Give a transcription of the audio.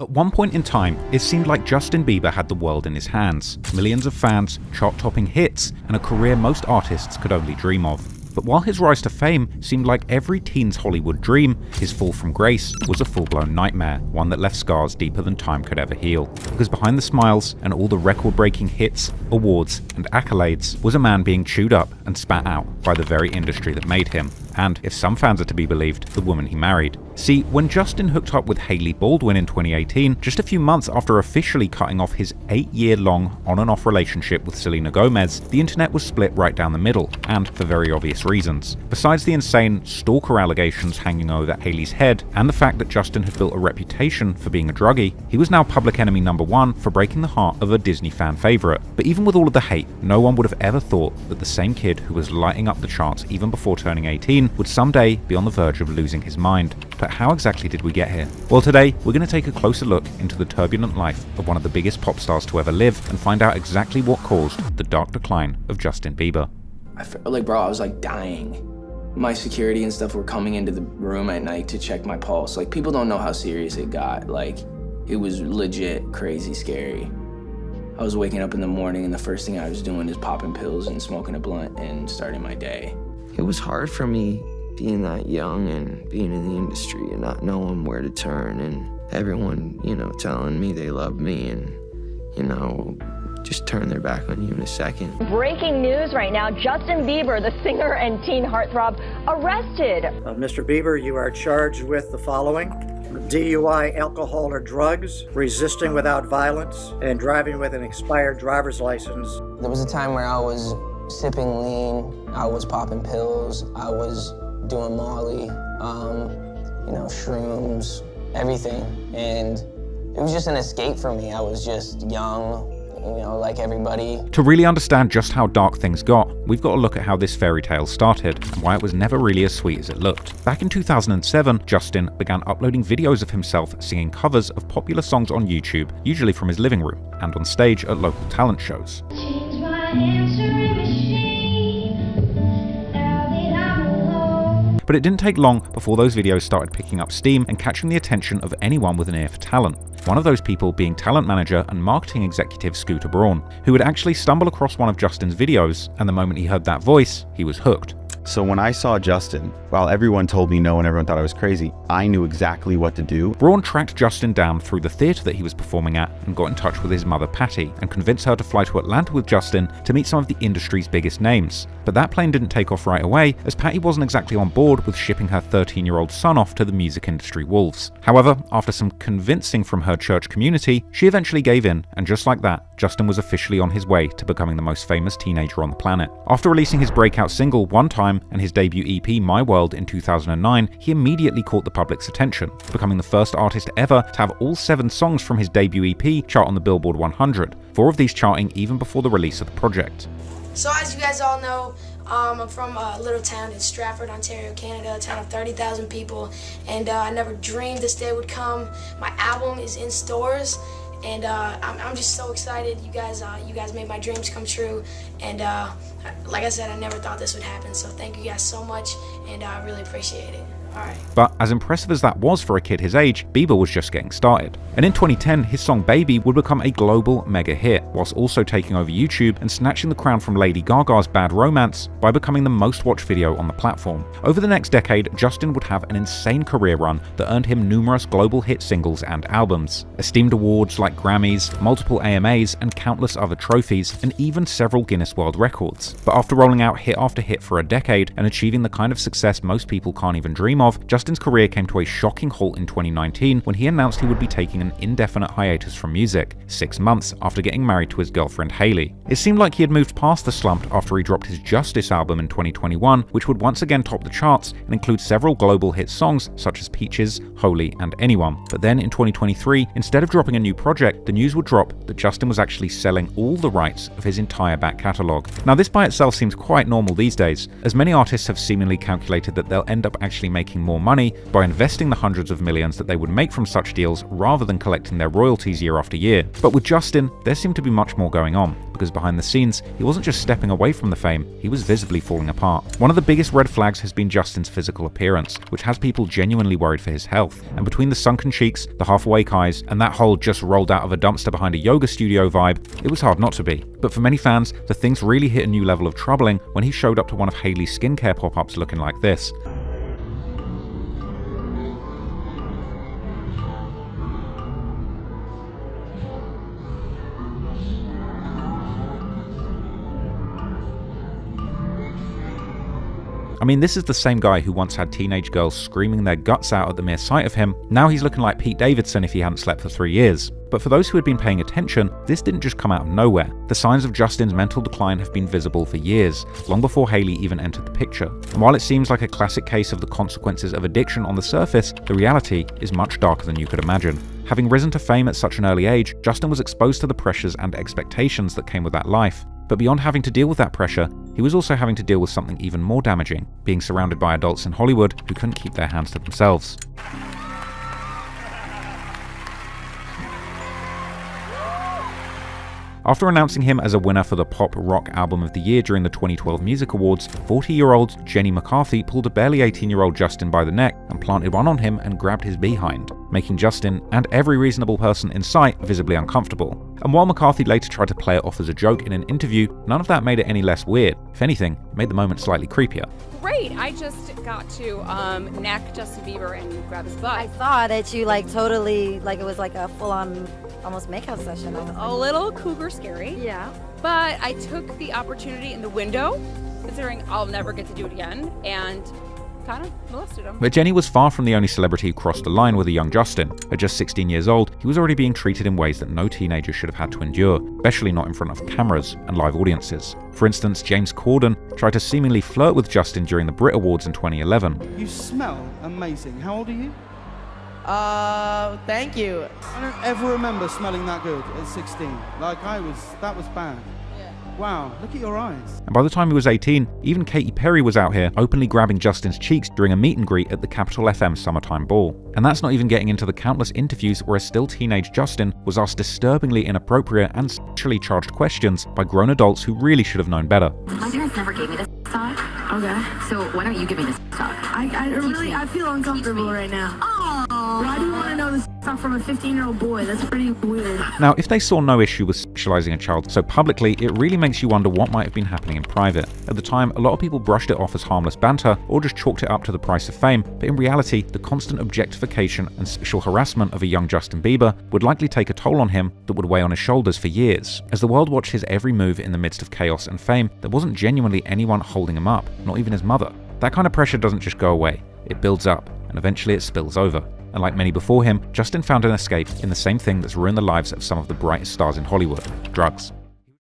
At one point in time, it seemed like Justin Bieber had the world in his hands. Millions of fans, chart-topping hits, and a career most artists could only dream of. But while his rise to fame seemed like every teen's Hollywood dream, his fall from grace was a full-blown nightmare, one that left scars deeper than time could ever heal. Because behind the smiles and all the record-breaking hits, awards, and accolades was a man being chewed up and spat out by the very industry that made him. And, if some fans are to be believed, the woman he married. See, when Justin hooked up with Hailey Baldwin in 2018, just a few months after officially cutting off his 8-year-long on-and-off relationship with Selena Gomez, the internet was split right down the middle, and for very obvious reasons. Besides the insane stalker allegations hanging over Hailey's head, and the fact that Justin had built a reputation for being a druggie, he was now public enemy #1 for breaking the heart of a Disney fan favorite. But even with all of the hate, no one would have ever thought that the same kid who was lighting up the charts even before turning 18 would someday be on the verge of losing his mind. But how exactly did we get here? Well, today we're going to take a closer look into the turbulent life of one of the biggest pop stars to ever live and find out exactly what caused the dark decline of Justin Bieber. I felt like, bro, I was like dying. My security and stuff were coming into the room at night to check my pulse. Like, people don't know how serious it got. Like, it was legit crazy scary. I was waking up in the morning and the first thing I was doing is popping pills and smoking a blunt and starting my day. It was hard for me being that young and being in the industry and not knowing where to turn, and everyone, telling me they love me and, just turn their back on you in a second. Breaking news right now, Justin Bieber, the singer and teen heartthrob, arrested. Mr. Bieber, you are charged with the following: DUI, alcohol or drugs, resisting without violence, and driving with an expired driver's license. There was a time where I was sipping lean, I was popping pills, I was doing Molly, shrooms, everything. And it was just an escape for me. I was just young, like everybody. To really understand just how dark things got, we've got to look at how this fairy tale started and why it was never really as sweet as it looked. Back in 2007, Justin began uploading videos of himself singing covers of popular songs on YouTube, usually from his living room, and on stage at local talent shows. But it didn't take long before those videos started picking up steam and catching the attention of anyone with an ear for talent. One of those people being talent manager and marketing executive Scooter Braun, who would actually stumble across one of Justin's videos, and the moment he heard that voice, he was hooked. So when I saw Justin, while everyone told me no and everyone thought I was crazy, I knew exactly what to do. Braun tracked Justin down through the theatre that he was performing at and got in touch with his mother Patty and convinced her to fly to Atlanta with Justin to meet some of the industry's biggest names. But that plane didn't take off right away, as Patty wasn't exactly on board with shipping her 13-year-old son off to the music industry wolves. However, after some convincing from her church community, she eventually gave in, and just like that, Justin was officially on his way to becoming the most famous teenager on the planet. After releasing his breakout single One Time and his debut EP My World in 2009, he immediately caught the public's attention, becoming the first artist ever to have all 7 songs from his debut EP chart on the Billboard 100, 4 of these charting even before the release of the project. So as you guys all know, I'm from a little town in Stratford, Ontario, Canada, a town of 30,000 people, and I never dreamed this day would come. My album is in stores, and I'm just so excited. You guys made my dreams come true, and like I said, I never thought this would happen, so thank you guys so much, and I really appreciate it. Alright. But as impressive as that was for a kid his age, Bieber was just getting started. And in 2010, his song Baby would become a global mega hit, whilst also taking over YouTube and snatching the crown from Lady Gaga's Bad Romance by becoming the most watched video on the platform. Over the next decade, Justin would have an insane career run that earned him numerous global hit singles and albums, esteemed awards like Grammys, multiple AMAs, and countless other trophies, and even several Guinness World Records. But after rolling out hit after hit for a decade and achieving the kind of success most people can't even dream of, Justin's career came to a shocking halt in 2019 when he announced he would be taking an indefinite hiatus from music, 6 months after getting married to his girlfriend Hailey. It seemed like he had moved past the slump after he dropped his Justice album in 2021, which would once again top the charts and include several global hit songs such as Peaches, Holy, and Anyone. But then in 2023, instead of dropping a new project, the news would drop that Justin was actually selling all the rights of his entire back catalogue. Now this by itself seems quite normal these days, as many artists have seemingly calculated that they'll end up actually making making more money by investing the hundreds of millions that they would make from such deals rather than collecting their royalties year after year. But with Justin, there seemed to be much more going on, because behind the scenes, he wasn't just stepping away from the fame, he was visibly falling apart. One of the biggest red flags has been Justin's physical appearance, which has people genuinely worried for his health. And between the sunken cheeks, the half-awake eyes, and that whole just rolled out of a dumpster behind a yoga studio vibe, it was hard not to be. But for many fans, the things really hit a new level of troubling when he showed up to one of Hailey's skincare pop-ups looking like this. I mean, this is the same guy who once had teenage girls screaming their guts out at the mere sight of him. Now he's looking like Pete Davidson if he hadn't slept for 3 years. But for those who had been paying attention, this didn't just come out of nowhere. The signs of Justin's mental decline have been visible for years, long before Hailey even entered the picture. And while it seems like a classic case of the consequences of addiction on the surface, the reality is much darker than you could imagine. Having risen to fame at such an early age, Justin was exposed to the pressures and expectations that came with that life. But beyond having to deal with that pressure, he was also having to deal with something even more damaging, being surrounded by adults in Hollywood who couldn't keep their hands to themselves. After announcing him as a winner for the Pop Rock Album of the Year during the 2012 Music Awards, 40-year-old Jenny McCarthy pulled a barely 18-year-old Justin by the neck and planted one on him and grabbed his behind, making Justin, and every reasonable person in sight, visibly uncomfortable. And while McCarthy later tried to play it off as a joke in an interview, none of that made it any less weird. If anything, it made the moment slightly creepier. Great, I just got to neck Justin Bieber and grab his butt. I saw that you totally, it was like a full-on almost makeout session. A little cougar scary. Yeah. But I took the opportunity in the window, considering I'll never get to do it again, and kind of molested him. But Jenny was far from the only celebrity who crossed the line with a young Justin. At just 16 years old, he was already being treated in ways that no teenager should have had to endure, especially not in front of cameras and live audiences. For instance, James Corden tried to seemingly flirt with Justin during the Brit Awards in 2011. You smell amazing. How old are you? Thank you. I don't ever remember smelling that good at 16. That was bad. Yeah. Wow, look at your eyes. And by the time he was 18, even Katy Perry was out here openly grabbing Justin's cheeks during a meet and greet at the Capital FM Summertime Ball. And that's not even getting into the countless interviews where a still teenage Justin was asked disturbingly inappropriate and sexually charged questions by grown adults who really should have known better. My parents never gave me this talk. Okay. So why don't you give me this talk? I feel uncomfortable right now. Why do you want to know this stuff from a 15-year-old boy? That's pretty weird. Now, if they saw no issue with sexualizing a child so publicly, it really makes you wonder what might have been happening in private. At the time, a lot of people brushed it off as harmless banter or just chalked it up to the price of fame, but in reality, the constant objectification and sexual harassment of a young Justin Bieber would likely take a toll on him that would weigh on his shoulders for years. As the world watched his every move in the midst of chaos and fame, there wasn't genuinely anyone holding him up, not even his mother. That kind of pressure doesn't just go away, it builds up, and eventually it spills over. And like many before him, Justin found an escape in the same thing that's ruined the lives of some of the brightest stars in Hollywood: drugs.